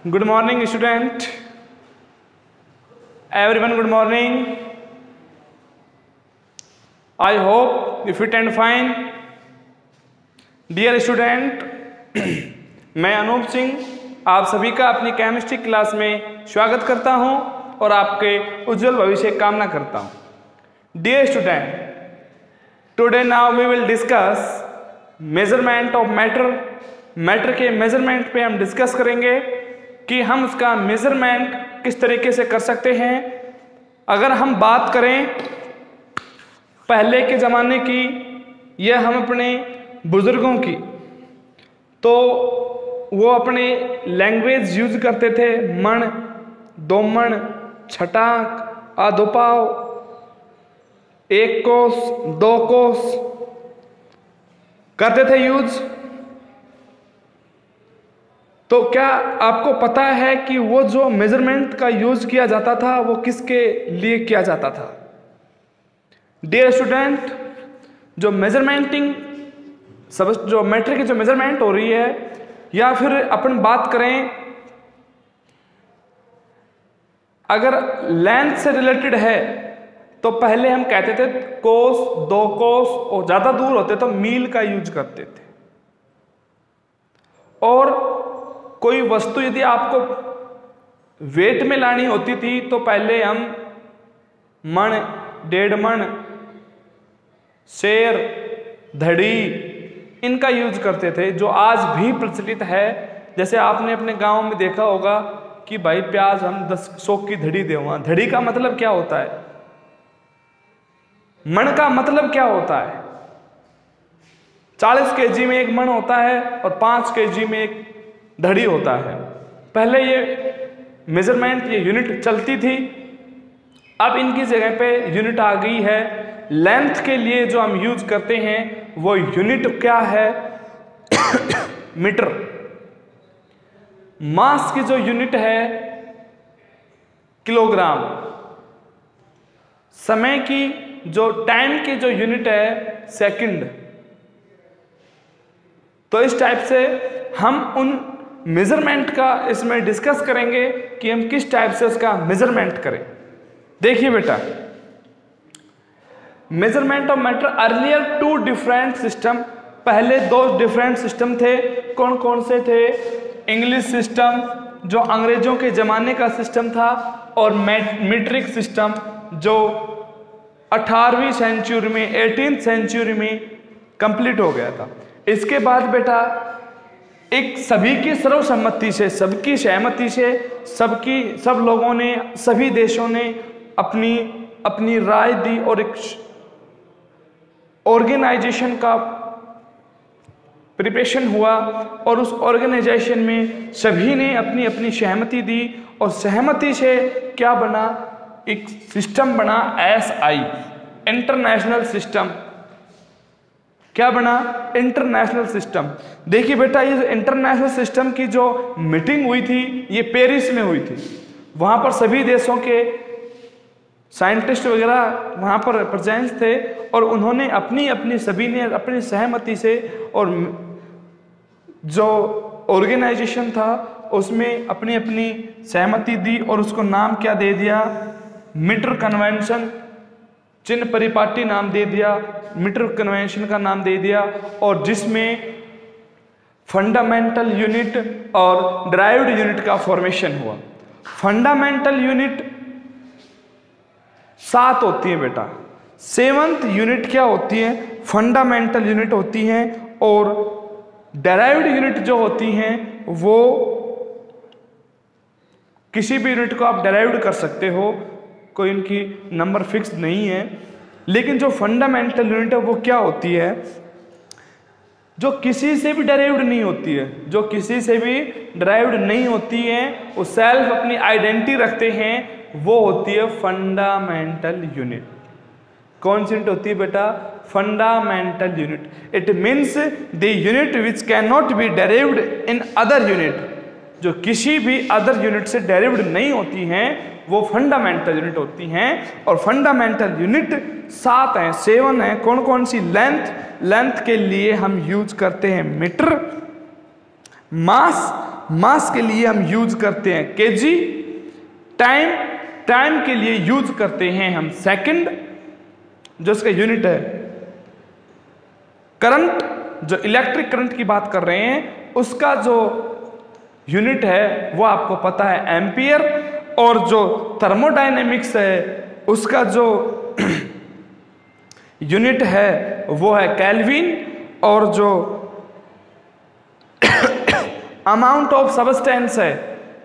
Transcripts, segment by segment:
Good morning, student. Everyone, good morning. I hope you fit and fine. Dear student, मैं अनूप सिंह आप सभी का अपनी केमिस्ट्री क्लास में स्वागत करता हूं और आपके उज्जवल भविष्य की कामना करता हूं। Dear student, today now we will discuss measurement of matter. Matter के मेजरमेंट पे हम डिस्कस करेंगे कि हम उसका मेजरमेंट किस तरीके से कर सकते हैं। अगर हम बात करें पहले के ज़माने की या हम अपने बुज़ुर्गों की, तो वो अपने लैंग्वेज यूज करते थे। मण, दो मण, छटाक, आधोपाव, एक कोस, दो कोस करते थे यूज। तो क्या आपको पता है कि वो जो मेजरमेंट का यूज किया जाता था वो किसके लिए किया जाता था? डियर स्टूडेंट, जो मेजरमेंटिंग जो मैटर की जो मेजरमेंट हो रही है, या फिर अपन बात करें अगर लेंथ से रिलेटेड है, तो पहले हम कहते थे कोस, दो कोस, और ज्यादा दूर होते तो मील का यूज करते थे। और कोई वस्तु यदि आपको वेट में लानी होती थी तो पहले हम मण, डेढ़ मण, शेर, धड़ी इनका यूज करते थे, जो आज भी प्रचलित है। जैसे आपने अपने गांव में देखा होगा कि भाई प्याज हम 100 की धड़ी देवा। धड़ी का मतलब क्या होता है? मण का मतलब क्या होता है? 40 kg में एक मण होता है और 5 kg में एक धड़ी होता है। पहले ये मेजरमेंट, ये यूनिट चलती थी। अब इनकी जगह पे यूनिट आ गई है। लेंथ के लिए जो हम यूज करते हैं वो यूनिट क्या है? मीटर। मास की जो यूनिट है किलोग्राम। समय की जो टाइम की जो यूनिट है सेकंड। तो इस टाइप से हम उन मेजरमेंट का इसमें डिस्कस करेंगे कि हम किस टाइप से उसका मेजरमेंट करें। देखिए बेटा, measurement of matter earlier 2 different system. पहले 2 डिफरेंट सिस्टम थे। कौन कौन से थे? इंग्लिश सिस्टम जो अंग्रेजों के जमाने का सिस्टम था, और मीट्रिक सिस्टम जो 18वीं सेंचुरी में, 18th सेंचुरी में कंप्लीट हो गया था। इसके बाद बेटा एक सभी की सर्वसम्मति से, सबकी सहमति से, सब लोगों ने, सभी देशों ने अपनी राय दी और एक ऑर्गेनाइजेशन का प्रिपरेशन हुआ, और उस ऑर्गेनाइजेशन में सभी ने अपनी अपनी सहमति दी, और सहमति से क्या बना? एक सिस्टम बना, SI, इंटरनेशनल सिस्टम। क्या बना? International system. देखिए बेटा, ये इंटरनेशनल सिस्टम की जो मीटिंग हुई थी ये पेरिस में हुई थी। वहां पर सभी देशों के साइंटिस्ट वगैरह वहां पर प्रेजेंट थे, और उन्होंने सभी ने अपनी सहमति से, और जो ऑर्गेनाइजेशन था उसमें अपनी अपनी सहमति दी, और उसको नाम क्या दे दिया? Metre convention. चिन्ह परिपाटी नाम दे दिया, मीटर कन्वेंशन का नाम दे दिया, और जिसमें फंडामेंटल यूनिट और ड्राइव्ड यूनिट का फॉर्मेशन हुआ। फंडामेंटल यूनिट 7 होती है बेटा। 7th यूनिट क्या होती है? फंडामेंटल यूनिट होती हैं, और डेराइव्ड यूनिट जो होती हैं वो किसी भी यूनिट को आप डेराइव्ड कर सकते हो, कोई इनकी नंबर फिक्स नहीं है। लेकिन जो फंडामेंटल यूनिट है वो क्या होती है? जो किसी से भी डेराइव्ड नहीं होती है, जो किसी से भी डेराइव्ड नहीं होती है, वो सेल्फ अपनी आइडेंटिटी रखते हैं, वो होती है फंडामेंटल यूनिट। कौन सी यूनिट होती है बेटा? Fundamental unit. It means the unit which can not be derived in other unit. जो किसी भी अदर यूनिट से डेराइव्ड नहीं होती हैं वो फंडामेंटल यूनिट होती हैं। और फंडामेंटल यूनिट 7 हैं, 7 हैं। कौन कौन सी? लेंथ के लिए हम यूज करते हैं मीटर। मास के लिए हम यूज करते हैं केजी, टाइम के लिए यूज करते हैं हम सेकंड, जो इसका यूनिट है। करंट, जो इलेक्ट्रिक करंट की बात कर रहे हैं, उसका जो यूनिट है वो आपको पता है एम्पियर, और जो थर्मोडायनेमिक्स है उसका जो यूनिट है वो है केल्विन, और जो अमाउंट ऑफ सबस्टेंस है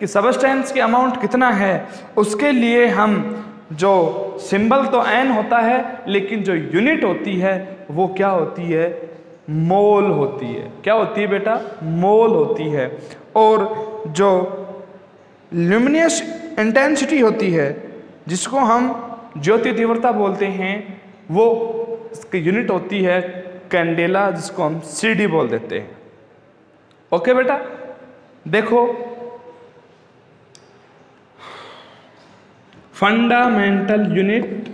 कि सबस्टेंस की अमाउंट कितना है, उसके लिए हम जो सिंबल तो एन होता है, लेकिन जो यूनिट होती है वो क्या होती है, मोल होती है। क्या होती है बेटा, मोल होती है। और जो ल्यूमिनस इंटेंसिटी होती है, जिसको हम ज्योति तीव्रता बोलते हैं, वो इसकी यूनिट होती है कैंडेला, जिसको हम सीडी बोल देते हैं। ओके बेटा, देखो फंडामेंटल यूनिट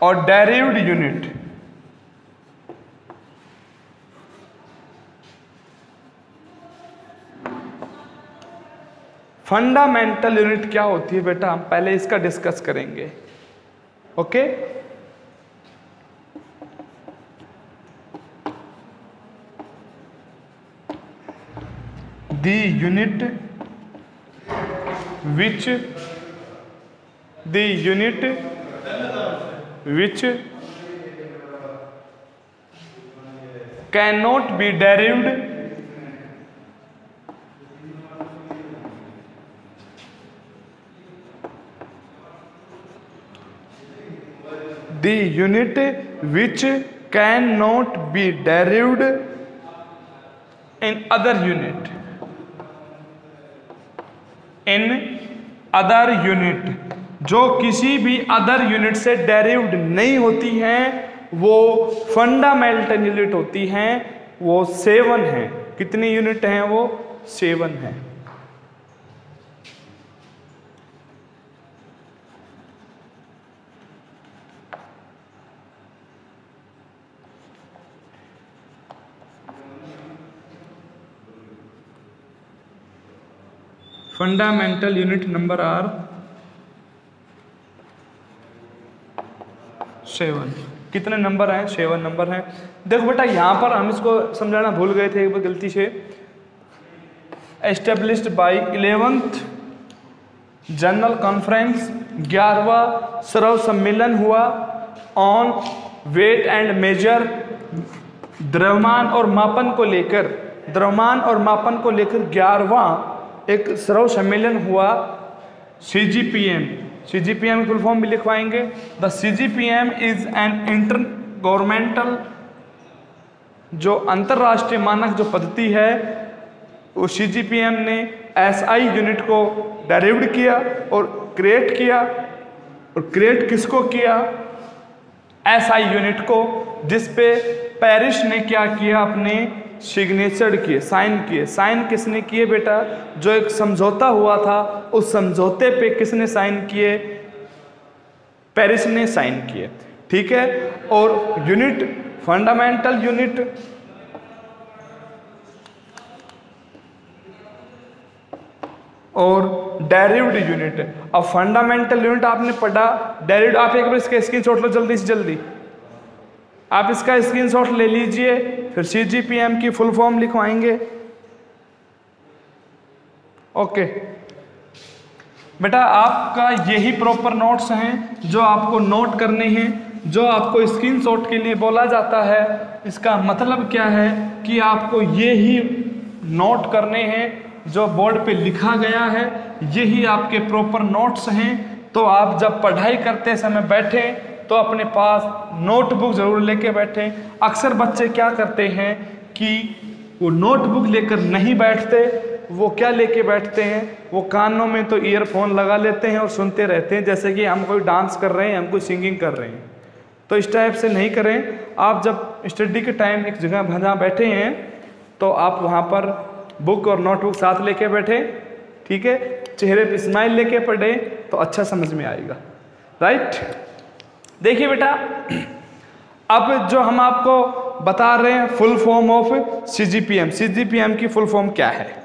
और डेरिव्ड यूनिट। फंडामेंटल यूनिट क्या होती है बेटा, हम पहले इसका डिस्कस करेंगे। Okay, the unit which cannot be derived in other unit, जो किसी भी अदर यूनिट से डेरिव्ड नहीं होती हैं, वो फंडामेंटल यूनिट होती हैं। वो 7 हैं। कितनी यूनिट हैं वो? 7 हैं। Fundamental unit number are 7। कितने नंबर हैं? 7 नंबर हैं। देखो बेटा, यहाँ पर हम इसको समझाना भूल गए थे एक बार गलती से। Established by 11th general conference, 11वां सर्व सम्मेलन हुआ ऑन वेट एंड मेजर, द्रव्यमान और मापन को लेकर, 11वां एक सर्व सम्मेलन हुआ। CGPM की फुल फॉर्म भी लिखवाएंगे। The CGPM is an intergovernmental, जो अंतरराष्ट्रीय मानक जो पद्धति है, वो CGPM ने SI यूनिट को डेरिव्ड किया और क्रिएट किया। और क्रिएट किसको किया? SI यूनिट को, जिस पे पेरिस ने क्या किया, अपने सिग्नेचर किए, साइन किए। साइन किसने किए बेटा? जो एक समझौता हुआ था, उस समझौते पे किसने साइन किए? पेरिस ने साइन किए। ठीक है। और यूनिट, फंडामेंटल यूनिट और डेरिव्ड यूनिट। अब फंडामेंटल यूनिट आपने पढ़ा, डेरिव्ड आप एक बार इसका स्क्रीनशॉट लो जल्दी से जल्दी। आप इसका स्क्रीनशॉट ले लीजिए, फिर CGPM की फुल फॉर्म लिखवाएंगे। ओके बेटा, आपका यही प्रॉपर नोट्स हैं जो आपको नोट करने हैं, जो आपको स्क्रीनशॉट के लिए बोला जाता है। इसका मतलब क्या है कि आपको ये ही नोट करने हैं जो बोर्ड पे लिखा गया है, यही आपके प्रॉपर नोट्स हैं। तो आप जब पढ़ाई करते समय बैठें तो अपने पास नोटबुक जरूर लेके बैठें। अक्सर बच्चे क्या करते हैं कि वो नोटबुक लेकर नहीं बैठते, वो क्या लेके बैठते हैं, वो कानों में तो ईयरफोन लगा लेते हैं और सुनते रहते हैं, जैसे कि हम कोई डांस कर रहे हैं, हम कोई सिंगिंग कर रहे हैं। तो इस टाइप से नहीं करें। आप जब स्टडी के टाइम एक जगह जहाँ बैठे हैं, तो आप वहाँ पर बुक और नोटबुक साथ लेके बैठे। ठीक है। चेहरे पे स्माइल लेके पढ़े तो अच्छा समझ में आएगा, राइट। देखिए बेटा, अब जो हम आपको बता रहे हैं full form of CGPM. CGPM की फुल फॉर्म क्या है?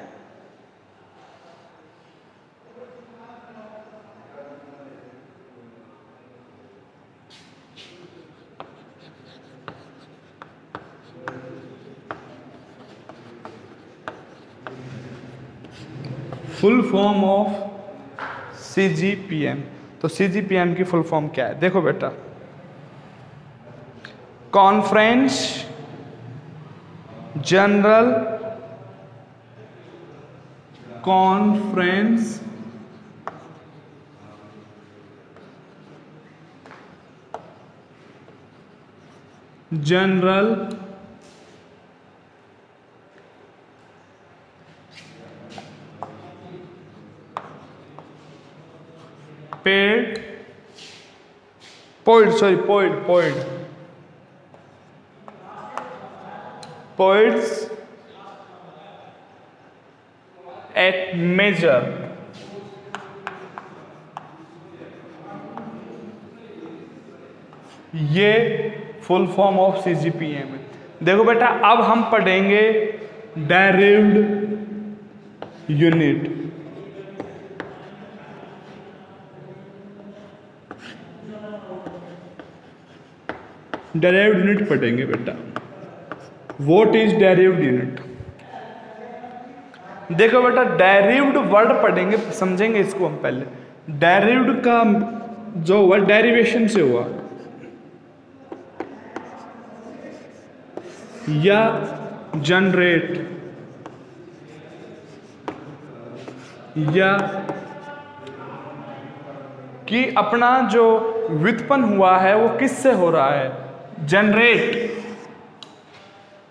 Full form of CGPM. तो सीजीपीएम की फुल फॉर्म क्या है? देखो बेटा, conference general, conference general poets at measure, ये फुल फॉर्म ऑफ सीजीपीएम है। देखो बेटा, अब हम पढ़ेंगे डायरेव्ड यूनिट। डायरेव्ड यूनिट पढ़ेंगे बेटा। What is derived unit? देखो बेटा, डायरेव्ड वर्ड पढ़ेंगे, समझेंगे इसको हम पहले। डायरेव्ड का जो वर्ड डेरिवेशन से हुआ या जनरेट या कि अपना जो व्युत्पन्न हुआ है वो किससे हो रहा है? जनरेट,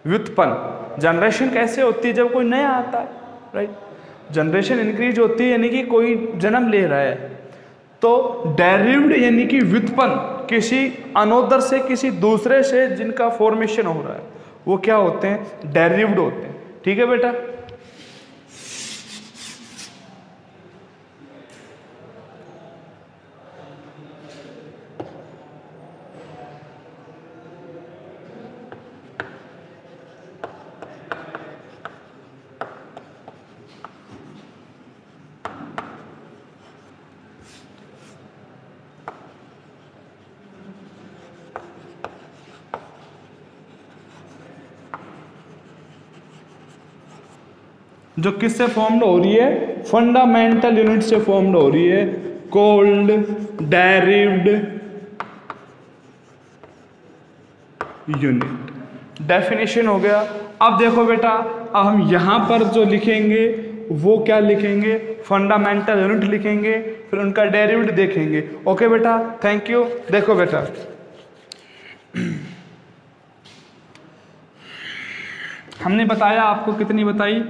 व्युत्पन्न। जनरेशन कैसे होती है? जब कोई नया आता है, राइट। जनरेशन इंक्रीज होती है यानी कि कोई जन्म ले रहा है। तो डेरिव्ड यानी कि व्युत्पन्न, किसी अनोदर से, किसी दूसरे से जिनका फॉर्मेशन हो रहा है, वो क्या होते हैं? डेरिव्ड होते हैं। ठीक है बेटा। जो किससे फॉर्म्ड हो रही है? फंडामेंटल यूनिट से फॉर्म्ड हो रही है, कोल्ड डेरिव्ड यूनिट। डेफिनेशन हो गया। अब देखो बेटा, अब हम यहां पर जो लिखेंगे वो क्या लिखेंगे? फंडामेंटल यूनिट लिखेंगे, फिर उनका डेरिव्ड देखेंगे। ओके बेटा, थैंक यू। देखो बेटा, हमने बताया, आपको कितनी बताई?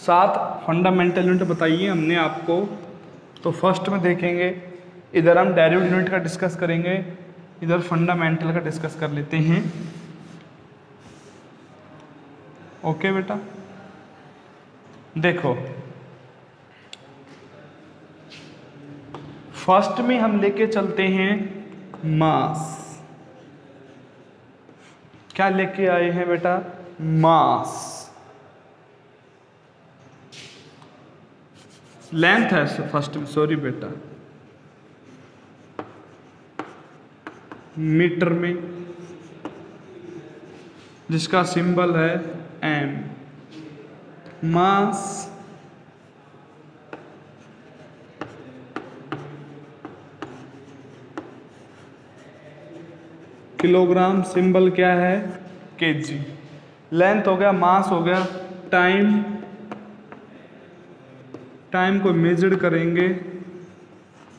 सात फंडामेंटल यूनिट बताइए हमने आपको। तो फर्स्ट में देखेंगे, इधर हम डेरिव्ड यूनिट का डिस्कस करेंगे, इधर फंडामेंटल का डिस्कस कर लेते हैं। ओके बेटा, देखो फर्स्ट में हम लेके चलते हैं मास। क्या लेके आए हैं बेटा? मास। लेंथ है फर्स्ट में, सॉरी बेटा, मीटर में, जिसका सिंबल है एम। मास किलोग्राम, सिंबल क्या है? केजी। लेंथ हो गया, मास हो गया, टाइम, टाइम को मेजर करेंगे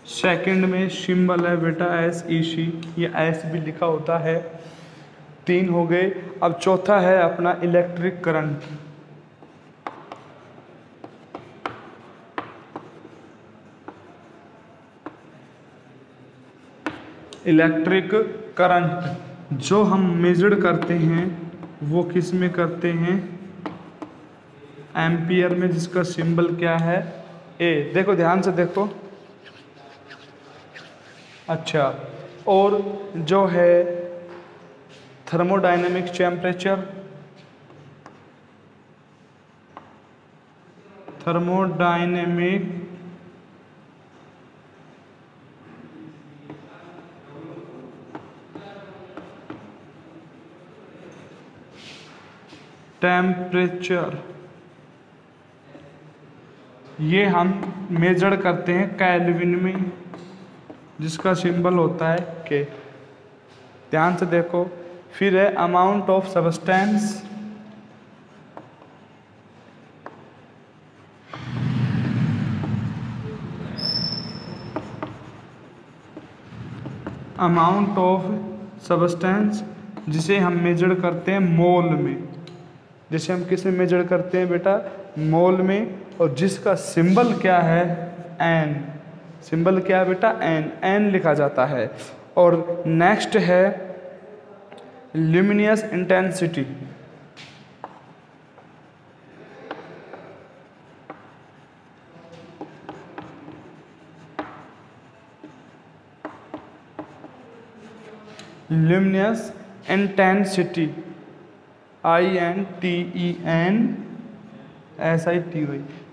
सेकंड में, सिंबल है बेटा एस ई सी, ये एस भी लिखा होता है। 3 हो गए। अब चौथा है अपना इलेक्ट्रिक करंट। इलेक्ट्रिक करंट जो हम मेजर करते हैं वो किस में करते हैं? एम्पियर में, जिसका सिंबल क्या है? ए। देखो ध्यान से देखो। अच्छा, और जो है थर्मोडायनेमिक टेम्परेचर, थर्मोडायनेमिक टेम्परेचर, ये हम मेजर करते हैं केल्विन में, जिसका सिंबल होता है के। ध्यान से देखो। फिर है amount of substance, amount of substance जिसे हम मेजर करते हैं मोल में। जिसे हम किस में मेजर करते हैं बेटा? मोल में। और जिसका सिंबल क्या है? एन। सिंबल क्या है बेटा? एन। एन लिखा जाता है। और नेक्स्ट है luminous intensity. Luminous intensity, INTENSITY।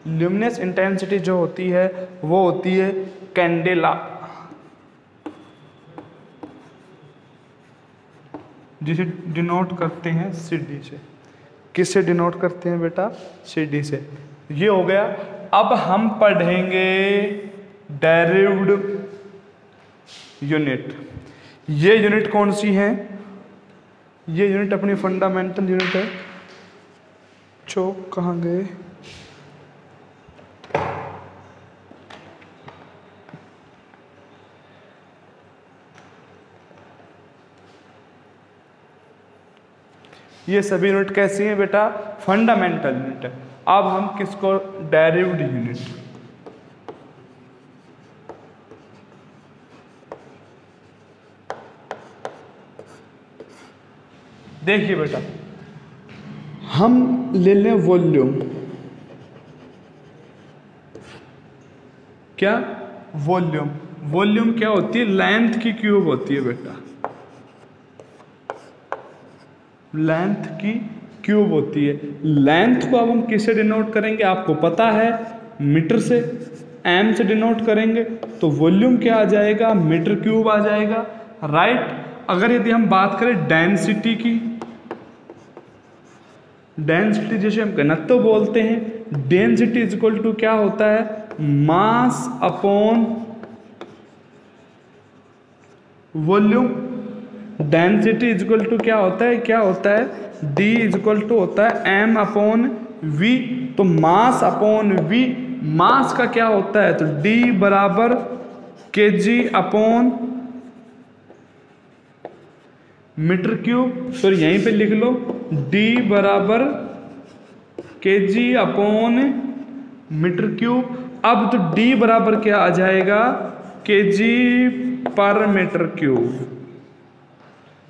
Luminous intensity जो होती है वो होती है कैंडेला, जिसे डिनोट करते हैं CD से। किससे डिनोट करते हैं बेटा? CD से। ये हो गया। अब हम पढ़ेंगे डेरिव्ड यूनिट। ये यूनिट कौन सी है? ये यूनिट अपनी फंडामेंटल यूनिट है। चौक कहाँ गए? ये सभी यूनिट कैसी हैं बेटा? फंडामेंटल यूनिट है। अब हम किसको? डेरिव्ड यूनिट। देखिए बेटा, हम ले लें वॉल्यूम। क्या? वॉल्यूम। वॉल्यूम क्या होती है? लेंथ की क्यूब होती है बेटा। लेंथ की क्यूब होती है। लेंथ को अब हम किससे डिनोट करेंगे? आपको पता है, मीटर से। एम से डिनोट करेंगे तो वॉल्यूम क्या आ जाएगा? मीटर क्यूब आ जाएगा, राइट। अगर यदि हम बात करें डेंसिटी की, डेंसिटी जिसे हम घनत्व बोलते हैं, डेंसिटी इज इक्वल टू क्या होता है? Mass upon volume. Density is equal to क्या होता है? क्या होता है? D इज इक्वल टू होता है M अपॉन V। तो मास अपॉन V, मास का क्या होता है? तो D बराबर kg अपॉन मीटर क्यूब। तो यहीं पे लिख लो D बराबर kg अपॉन मीटर क्यूब। अब तो D बराबर क्या आ जाएगा? kg पर मीटर क्यूब।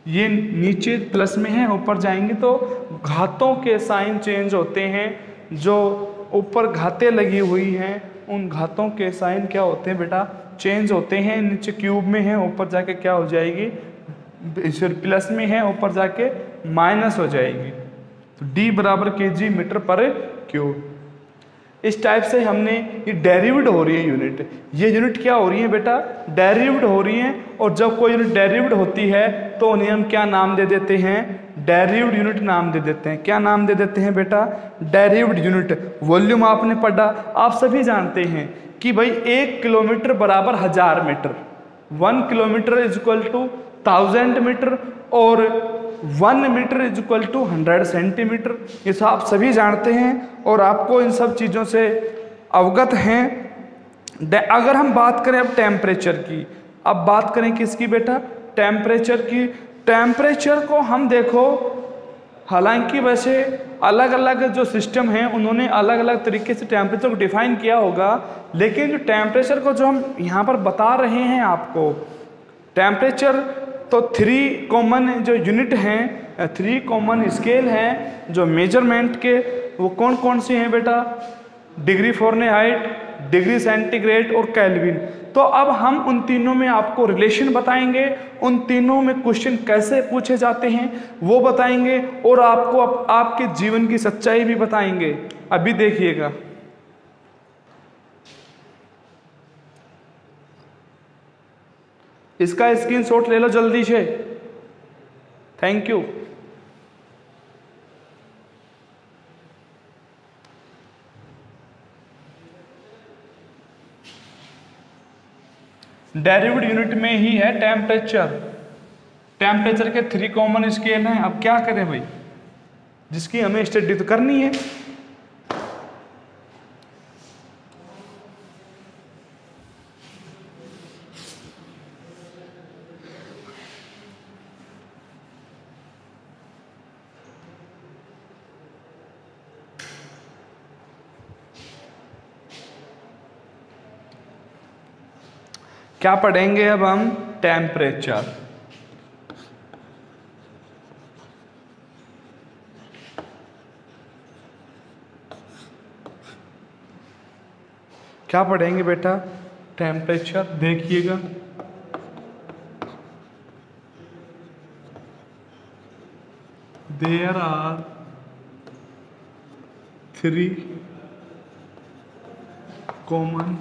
ये नीचे प्लस में है, ऊपर जाएंगे तो घातों के साइन चेंज होते हैं। जो ऊपर घातें लगी हुई हैं उन घातों के साइन क्या होते हैं बेटा? चेंज होते हैं। नीचे क्यूब में है, ऊपर जाके क्या हो जाएगी? प्लस में है, ऊपर जाके माइनस हो जाएगी। तो D बराबर kg मीटर पर क्यूब। इस टाइप से हमने ये डेरिव्ड हो रही है यूनिट। ये यूनिट क्या हो रही है बेटा? डेरिव्ड हो रही है। और जब कोई यूनिट डेरिव्ड होती है तो उन्हें हम क्या नाम दे देते हैं? डेरिव्ड यूनिट नाम दे देते हैं। क्या नाम दे देते हैं बेटा? डेरिव्ड यूनिट। वॉल्यूम आपने पढ़ा, आप सभी जानते हैं कि भाई 1 किलोमीटर बराबर 1000 metre. 1 kilometre is equal to 1000 metre और 1 metre is equal to 100 centimetre. ये सब आप सभी जानते हैं और आपको इन सब चीज़ों से अवगत हैं। अगर हम बात करें अब टेम्परेचर की, अब बात करें किसकी बेटा? टेम्परेचर की। टेम्परेचर को हम देखो, हालांकि वैसे अलग अलग जो सिस्टम हैं उन्होंने अलग अलग तरीके से टेम्परेचर को डिफाइन किया होगा, लेकिन जो टेम्परेचर को जो हम यहाँ पर बता रहे हैं आपको, टेम्परेचर तो 3 कॉमन जो यूनिट हैं, 3 कॉमन स्केल हैं जो मेजरमेंट के, वो कौन कौन से हैं बेटा? डिग्री फ़ारेनहाइट, डिग्री सेंटीग्रेड और केल्विन। तो अब हम उन तीनों में आपको रिलेशन बताएंगे, उन तीनों में क्वेश्चन कैसे पूछे जाते हैं वो बताएंगे, और आपको आपके जीवन की सच्चाई भी बताएंगे। अभी देखिएगा, इसका स्क्रीनशॉट ले लो जल्दी से। Thank you. डेरिवेड यूनिट में ही है टेम्परेचर। टेम्परेचर के 3 कॉमन स्केल हैं। अब क्या करें भाई, जिसकी हमें स्टडी तो करनी है। क्या पढ़ेंगे अब हम? टेम्परेचर। क्या पढ़ेंगे बेटा? टेम्परेचर। देखिएगा, देयर आर 3 कॉमन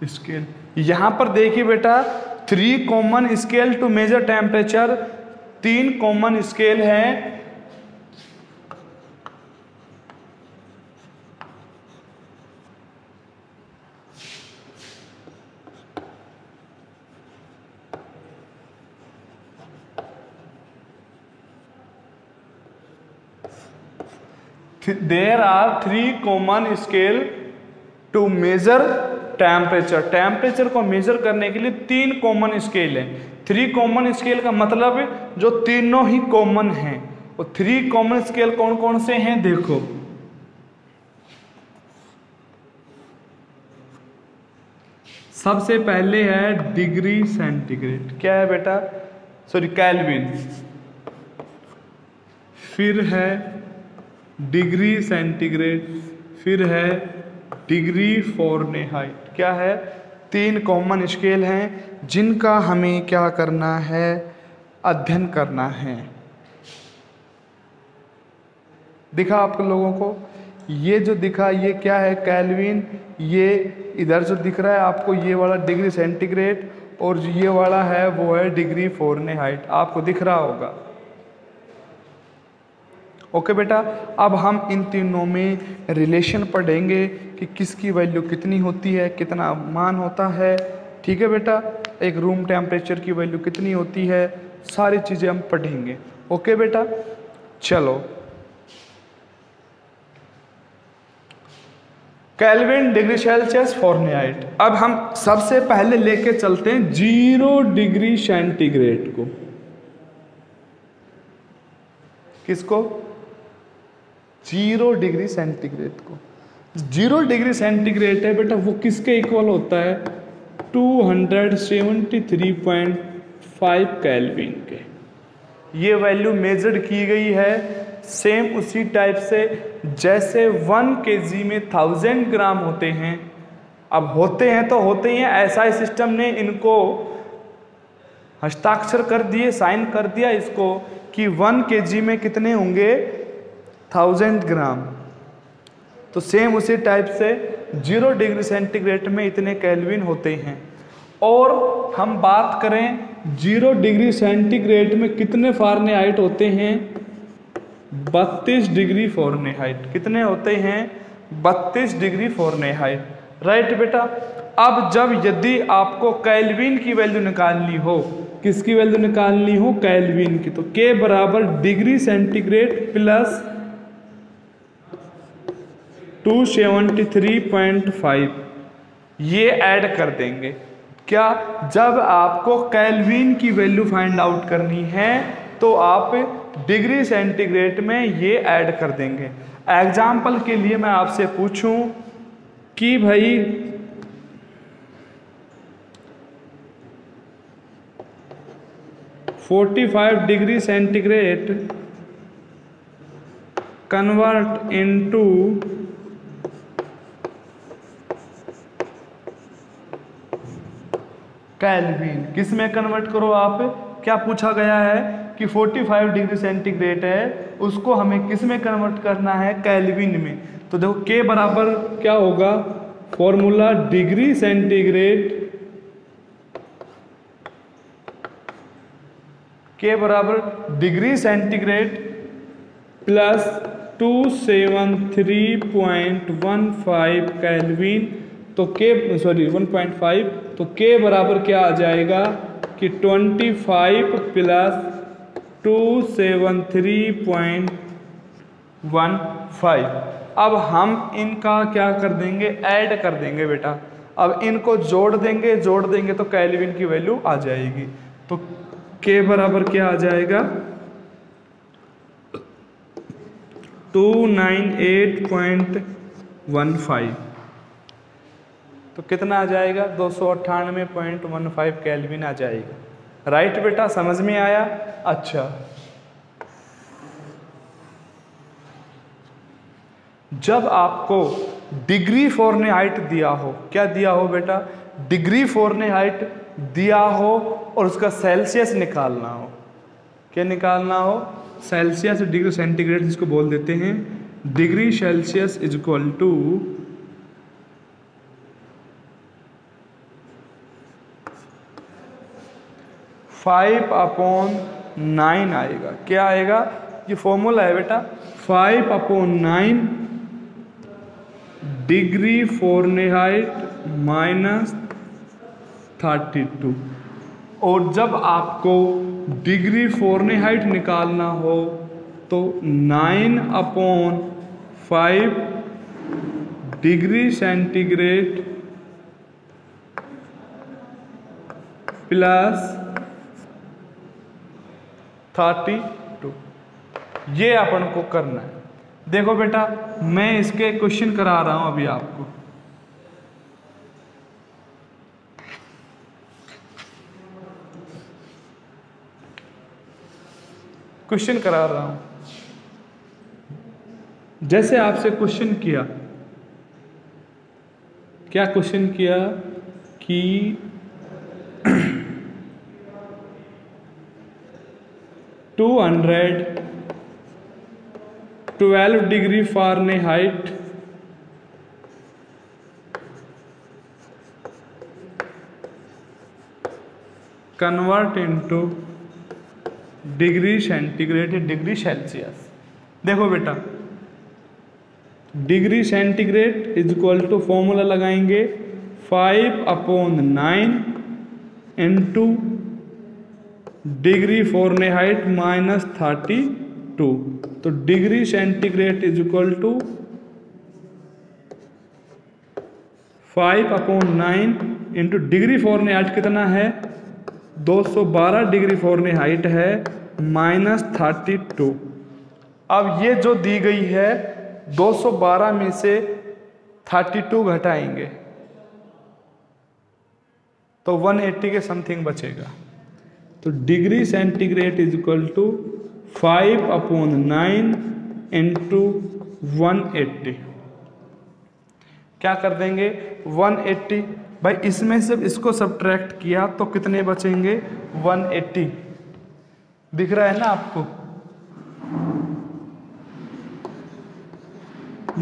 स्केल। यहां पर देखिए बेटा, 3 common scale to measure temperature, 3 common scale हैं। There are 3 common scale to measure temperature. Temperature को मेजर करने के लिए 3 कॉमन स्केल हैं। 3 कॉमन स्केल का मतलब जो तीनों ही कॉमन हैं। और 3 कॉमन स्केल कौन कौन से हैं? देखो, सबसे पहले है डिग्री सेंटीग्रेड। क्या है बेटा? Sorry, kelvin. फिर है डिग्री सेंटीग्रेड, फिर है डिग्री फ़ारेनहाइट। क्या है? 3 कॉमन स्केल हैं जिनका हमें क्या करना है? अध्ययन करना है। दिखा आप लोगों को? ये जो दिखा ये क्या है? केल्विन। ये इधर जो दिख रहा है आपको ये वाला डिग्री सेंटीग्रेड, और ये वाला है वो है डिग्री फ़ारेनहाइट। आपको दिख रहा होगा। ओके बेटा, अब हम इन तीनों में रिलेशन पढ़ेंगे कि किसकी वैल्यू कितनी होती है, कितना मान होता है। ठीक है बेटा, एक रूम टेम्परेचर की वैल्यू कितनी होती है, सारी चीज़ें हम पढ़ेंगे। ओके बेटा, चलो। Kelvin, degree Celsius, Fahrenheit. अब हम सबसे पहले लेके चलते हैं 0 डिग्री सेंटीग्रेड को। किसको? 0 डिग्री सेंटीग्रेड को। 0 डिग्री सेंटीग्रेड है बेटा, वो किसके इक्वल होता है? 273.5 केल्विन के। ये वैल्यू मेजर्ड की गई है सेम उसी टाइप से जैसे 1 kg में 1000 ग्राम होते हैं। अब होते हैं तो होते ही हैं, ऐसा सिस्टम ने इनको हस्ताक्षर कर दिए, साइन कर दिया इसको कि 1 kg में कितने होंगे? 1000 ग्राम। तो सेम उसी टाइप से 0 डिग्री सेंटीग्रेड में इतने केल्विन होते हैं। और हम बात करें 0 डिग्री सेंटीग्रेड में कितने फ़ारेनहाइट होते हैं? 32 डिग्री फ़ारेनहाइट। कितने होते हैं? 32 डिग्री फ़ारेनहाइट। राइट बेटा। अब जब यदि आपको केल्विन की वैल्यू निकालनी हो, किसकी वैल्यू निकालनी हो? केल्विन की, तो के बराबर डिग्री सेंटीग्रेड प्लस 273.5 ये ऐड कर देंगे। क्या, जब आपको केल्विन की वैल्यू फाइंड आउट करनी है तो आप डिग्री सेंटीग्रेड में ये ऐड कर देंगे। एग्जाम्पल के लिए मैं आपसे पूछूं कि भाई 45 degree centigrade convert into kelvin, किस में कन्वर्ट करो आप, क्या पूछा गया है कि 45 डिग्री सेंटीग्रेड है, उसको हमें किस में कन्वर्ट करना है, केल्विन में। तो देखो के बराबर क्या होगा, फॉर्मूला डिग्री सेंटीग्रेड, के बराबर डिग्री सेंटीग्रेड प्लस 273.15 केल्विन, तो के 1.5, तो के बराबर क्या आ जाएगा कि 25 प्लस 273.15। अब हम इनका क्या कर देंगे, ऐड कर देंगे बेटा। अब इनको जोड़ देंगे तो केल्विन की वैल्यू आ जाएगी। तो के बराबर क्या आ जाएगा, 298.15, तो कितना आ जाएगा, 298.15 केल्विन आ जाएगा। राइट बेटा, समझ में आया। अच्छा, जब आपको डिग्री फ़ारेनहाइट दिया हो, क्या दिया हो बेटा, डिग्री फ़ारेनहाइट दिया हो और उसका सेल्सियस निकालना हो, क्या निकालना हो, सेल्सियस, डिग्री सेंटीग्रेड जिसको बोल देते हैं, degree Celsius is equal to 5/9 आएगा। क्या आएगा, ये फॉर्मूला है बेटा, 5/9 डिग्री फ़ारेनहाइट -32। और जब आपको डिग्री फ़ारेनहाइट निकालना हो तो 9/5 डिग्री सेंटीग्रेड प्लस 32, ये अपन को करना है। देखो बेटा, मैं इसके क्वेश्चन करा रहा हूं अभी आपको। क्वेश्चन करा रहा हूं, जैसे आपसे क्वेश्चन किया, क्या क्वेश्चन किया कि 212 degree Fahrenheit convert into degree centigrade, degree Celsius. देखो बेटा, degree centigrade is equal to formula लगाएंगे 5/9 इंटू डिग्री फ़ारेनहाइट -32। तो degree centigrade is equal to 5/9 into degree Fahrenheit कितना है, 212 डिग्री फ़ारेनहाइट है -32। अब ये जो दी गई है 212 में से 32 घटाएंगे तो 180 के समथिंग बचेगा। तो degree centigrade is equal to 5/9 into 180, क्या कर देंगे 180। भाई इसमें से इसको सब्ट्रैक्ट किया तो कितने बचेंगे 180, दिख रहा है ना आपको,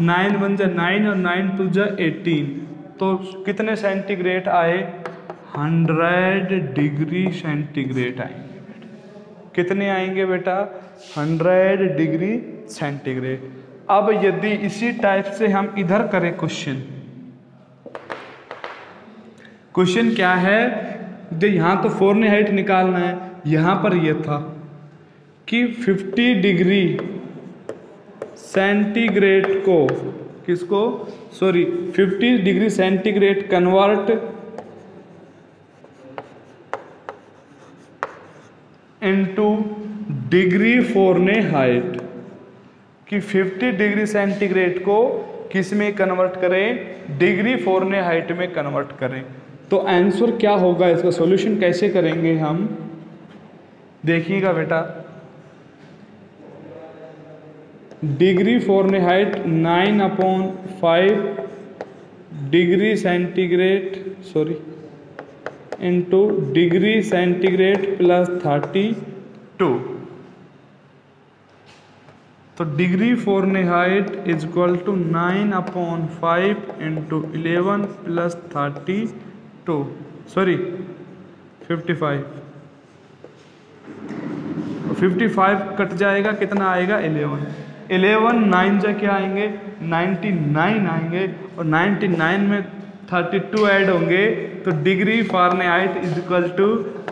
9 1 जा 9 और 9 2 जा 18, तो कितने सेंटीग्रेड आए 100 डिग्री सेंटीग्रेड आएंगे बेटा। कितने आएंगे बेटा 100 डिग्री सेंटीग्रेड। अब यदि इसी टाइप से हम इधर करें क्वेश्चन क्या है, जो यहाँ तो फ़ारेनहाइट निकालना है, यहाँ पर यह था कि 50 डिग्री सेंटीग्रेड को 50 degree centigrade convert into degree Fahrenheit कि 50 डिग्री सेंटीग्रेड को किस में कन्वर्ट करें, डिग्री फ़ारेनहाइट में कन्वर्ट करें। तो आंसर क्या होगा, इसका सॉल्यूशन कैसे करेंगे हम, देखिएगा बेटा। Degree Fahrenheit 9/5 degree centigrade into degree centigrade plus 32। तो degree Fahrenheit is equal to 9/5 into 11 plus 55। 55 cut जाएगा, कितना आएगा 11 9 जा क्या आएंगे 99 आएंगे, और 99 में 32 ऐड होंगे, तो degree Fahrenheit is equal to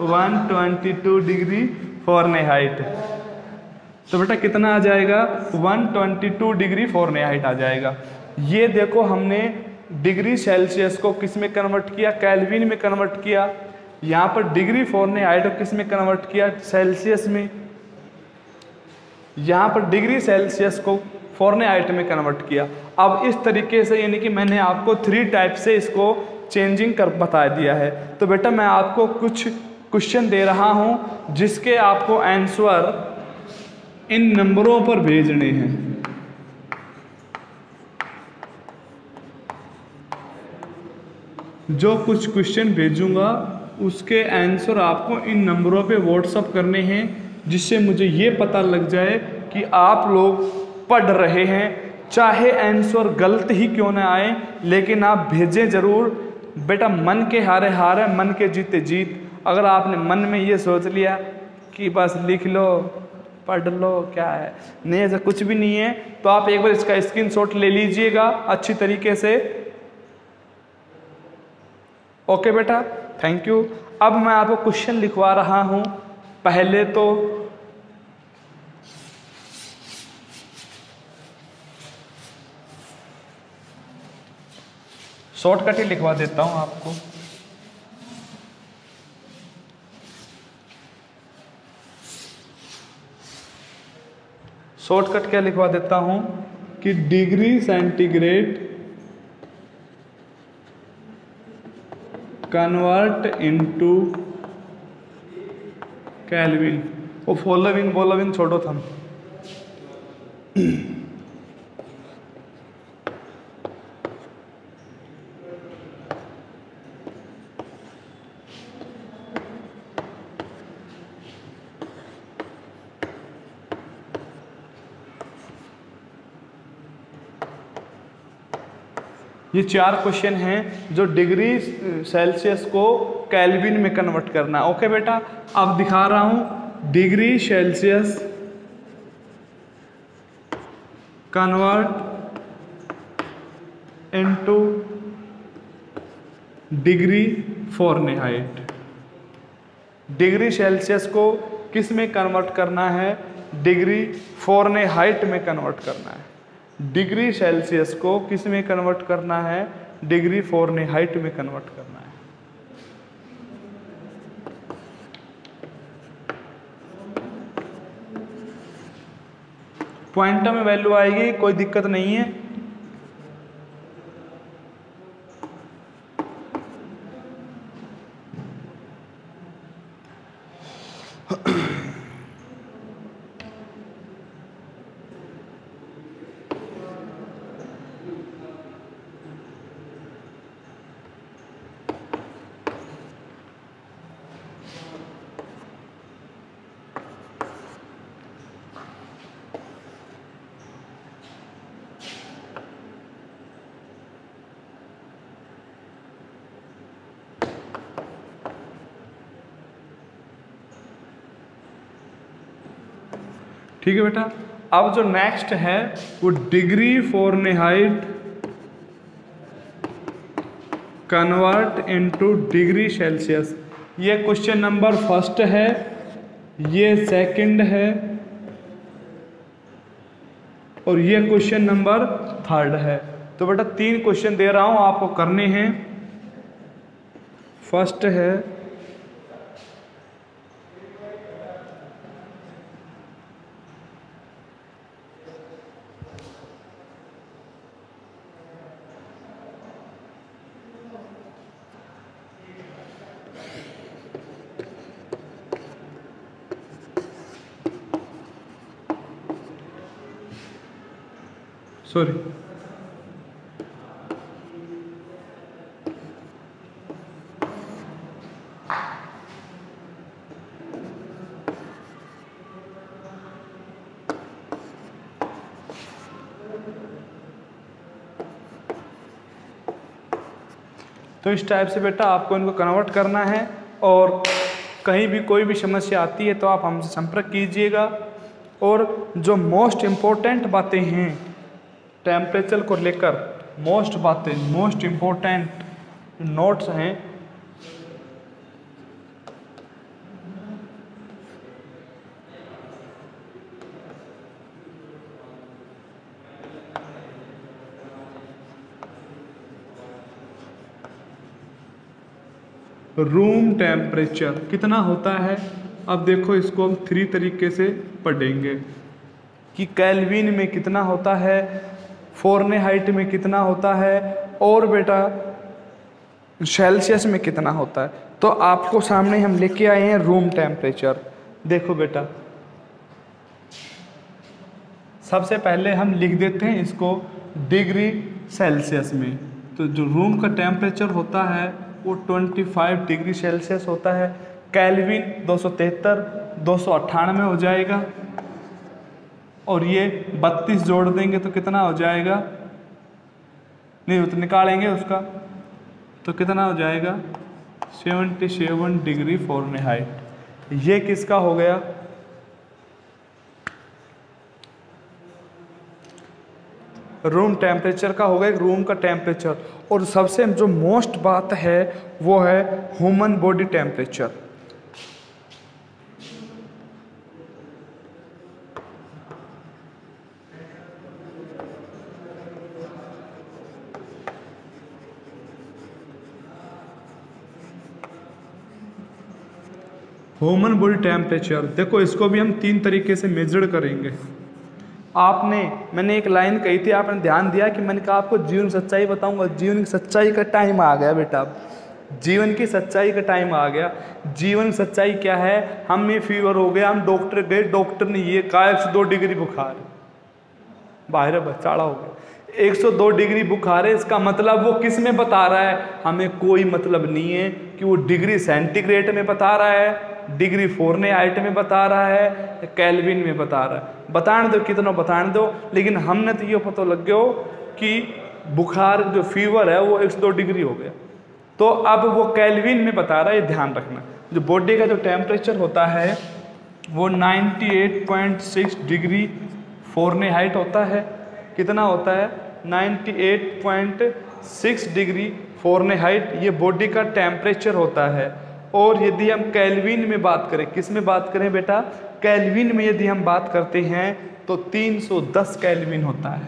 122 degree Fahrenheit. तो बेटा कितना आ जाएगा 122 डिग्री फ़ारेनहाइट आ जाएगा। ये देखो हमने डिग्री सेल्सियस को किस में कन्वर्ट किया, केल्विन में कन्वर्ट किया। यहाँ पर डिग्री फ़ारेनहाइट को किस में कन्वर्ट किया, सेल्सियस में। यहाँ पर डिग्री सेल्सियस को फ़ारेनहाइट में कन्वर्ट किया। अब इस तरीके से यानी कि मैंने आपको 3 टाइप से इसको चेंजिंग कर बता दिया है। तो बेटा मैं आपको कुछ क्वेश्चन दे रहा हूँ जिसके आपको आंसर इन नंबरों पर भेजने हैं। जो कुछ क्वेश्चन भेजूंगा उसके आंसर आपको इन नंबरों पे व्हाट्सअप करने हैं, जिससे मुझे ये पता लग जाए कि आप लोग पढ़ रहे हैं। चाहे आंसर गलत ही क्यों ना आए, लेकिन आप भेजें ज़रूर। बेटा मन के हारे हार है, मन के जीते जीत। अगर आपने मन में ये सोच लिया कि बस लिख लो पढ़ लो क्या है, नहीं ऐसा कुछ भी नहीं है। तो आप एक बार इसका स्क्रीनशॉट ले लीजिएगा अच्छी तरीके से। ओके बेटा, थैंक यू। अब मैं आपको क्वेश्चन लिखवा रहा हूं। पहले तो शॉर्टकट ही लिखवा देता हूं आपको। शॉर्टकट क्या लिखवा देता हूं कि degree centigrade convert into kelvin. वो फॉलोइंग छोड़ो था। ये 4 क्वेश्चन हैं जो डिग्री सेल्सियस को केल्विन में कन्वर्ट करना है। ओके बेटा, अब दिखा रहा हूं degree Celsius convert into degree Fahrenheit. Degree Celsius को किस में कन्वर्ट करना है, डिग्री फ़ारेनहाइट में कन्वर्ट करना है। डिग्री सेल्सियस को किस में कन्वर्ट करना है, डिग्री फ़ारेनहाइट में कन्वर्ट करना है। पॉइंटर में वैल्यू आएगी, कोई दिक्कत नहीं है। ठीक है बेटा, अब जो नेक्स्ट है वो degree Fahrenheit convert into degree Celsius. ये क्वेश्चन नंबर फर्स्ट है, ये सेकंड है, और ये क्वेश्चन नंबर थर्ड है। तो बेटा 3 क्वेश्चन दे रहा हूं आपको करने हैं। फर्स्ट है सॉरी, तो इस टाइप से बेटा आपको इनको कन्वर्ट करना है, और कहीं भी कोई भी समस्या आती है तो आप हमसे संपर्क कीजिएगा। और जो मोस्ट इम्पोर्टेंट बातें हैं टेम्परेचर को लेकर, मोस्ट इम्पोर्टेंट नोट्स हैं, रूम टेम्परेचर कितना होता है। अब देखो इसको हम 3 तरीके से पढ़ेंगे कि केल्विन में कितना होता है, फ़ारेनहाइट में कितना होता है, और बेटा सेल्सियस में कितना होता है। तो आपको सामने हम लेके आए हैं रूम टेम्परेचर। देखो बेटा, सबसे पहले हम लिख देते हैं इसको डिग्री सेल्सियस में। तो जो रूम का टेम्परेचर होता है वो 25 डिग्री सेल्सियस होता है। केल्विन 273 298 हो जाएगा, और ये 32 जोड़ देंगे तो कितना हो जाएगा, नहीं तो निकालेंगे उसका तो कितना हो जाएगा 77 डिग्री फ़ारेनहाइट। ये किसका हो गया, रूम टेम्परेचर का हो गया, रूम का टेम्परेचर। और सबसे जो मोस्ट बात है वो है human body temperature. Human body temperature देखो, इसको भी हम 3 तरीके से मेजर करेंगे। मैंने एक लाइन कही थी, आपने ध्यान दिया कि मैंने कहा आपको जीवन सच्चाई बताऊंगा। जीवन की सच्चाई का टाइम आ गया बेटा, अब जीवन की सच्चाई का टाइम आ गया। जीवन की सच्चाई क्या है, हमें फीवर हो गया, हम डॉक्टर गए, डॉक्टर ने ये कहा 102 डिग्री बुखार, बाहर बचाड़ा हो गया, 102 डिग्री बुखार है। इसका मतलब वो किस में बता रहा है, हमें कोई मतलब नहीं है कि वो डिग्री सेंटीग्रेड में बता रहा है, डिग्री फ़ारेनहाइट में बता रहा है, केल्विन में बता रहा है। बताने दो कितना बताने दो, लेकिन हमने तो ये पता लग गया कि बुखार जो फीवर है वो 102 डिग्री हो गया। तो अब वो केल्विन में बता रहा है, ये ध्यान रखना। जो बॉडी का जो टेम्परेचर होता है वो 98.6 डिग्री फ़ारेनहाइट होता है। कितना होता है 98.6 डिग्री फ़ारेनहाइट, ये बॉडी का टेम्परेचर होता है। और यदि हम केल्विन में बात करें, किस में बात करें बेटा, केल्विन में यदि हम बात करते हैं तो 310 केल्विन होता है।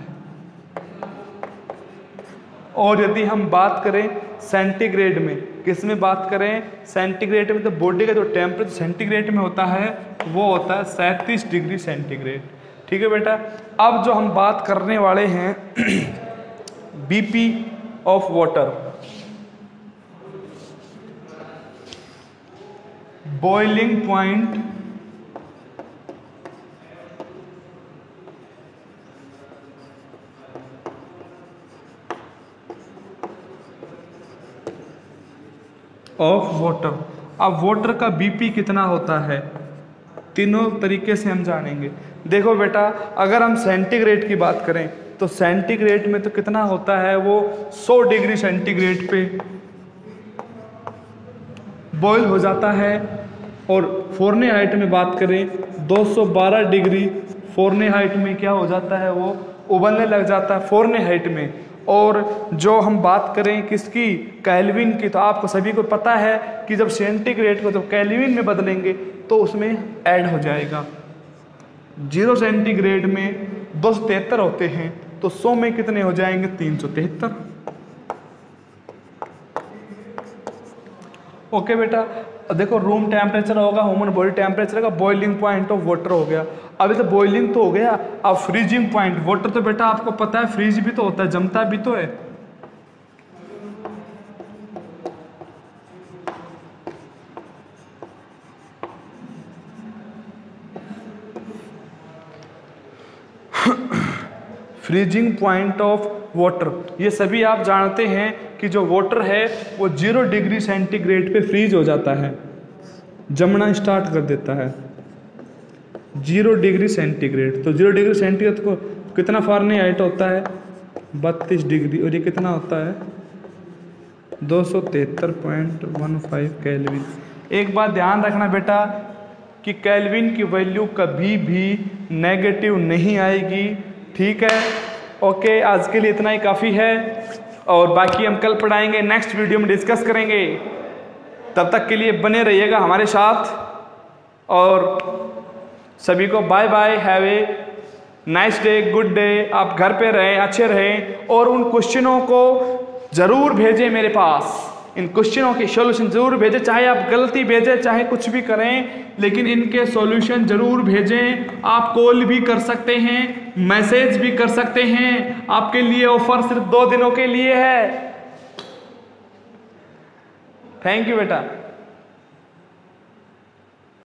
और यदि हम बात करें सेंटीग्रेड में, किस में बात करें, सेंटीग्रेड में, तो बॉडी का जो टेम्परेचर सेंटीग्रेड में होता है वो होता है 37 डिग्री सेंटीग्रेड। ठीक है बेटा। अब जो हम बात करने वाले हैं BP of water, boiling point of water. अब वाटर का बीपी कितना होता है, तीनों तरीके से हम जानेंगे। देखो बेटा, अगर हम सेंटीग्रेड की बात करें तो सेंटीग्रेड में तो कितना होता है, वो 100 डिग्री सेंटीग्रेड पे बॉयल हो जाता है। और फ़ारेनहाइट में बात करें 212 डिग्री फ़ारेनहाइट में क्या हो जाता है, वो उबलने लग जाता है फ़ारेनहाइट में। और जो हम बात करें किसकी, केल्विन की, तो आपको सभी को पता है कि जब सेंटीग्रेड को जब केल्विन में बदलेंगे तो उसमें ऐड हो जाएगा। 0 सेंटीग्रेड में 273 होते हैं, तो 100 में कितने हो जाएंगे, 373। ओके बेटा। देखो रूम टेम्परेचर होगा, ह्यूमन बॉडी टेम्परेचर का, बॉइलिंग पॉइंट ऑफ वाटर हो गया। अभी तो बॉइलिंग तो हो गया, अब फ्रीजिंग पॉइंट। वाटर तो बेटा आपको पता है फ्रीज भी तो होता है, जमता भी तो है। Freezing point of water. ये सभी आप जानते हैं कि जो वाटर है वो 0 डिग्री सेंटीग्रेड पे फ्रीज हो जाता है, जमना स्टार्ट कर देता है 0 डिग्री सेंटीग्रेड। तो 0 डिग्री सेंटीग्रेड को कितना फ़ारेनहाइट होता है 32 डिग्री, और ये कितना होता है 273.15 केल्विन। एक बात ध्यान रखना बेटा कि केल्विन की वैल्यू कभी भी नेगेटिव नहीं आएगी, ठीक है। ओके, आज के लिए इतना ही काफ़ी है, और बाकी हम कल पढ़ाएंगे, नेक्स्ट वीडियो में डिस्कस करेंगे। तब तक के लिए बने रहिएगा हमारे साथ, और सभी को bye bye, have a nice day, good day. आप घर पे रहें, अच्छे रहें, और उन क्वेश्चनों को ज़रूर भेजें मेरे पास, इन क्वेश्चनों के सॉल्यूशन ज़रूर भेजें, चाहे आप गलती भेजें चाहे कुछ भी करें, लेकिन इनके सॉल्यूशन ज़रूर भेजें। आप कॉल भी कर सकते हैं, मैसेज भी कर सकते हैं, आपके लिए ऑफर सिर्फ 2 दिनों के लिए है। थैंक यू बेटा।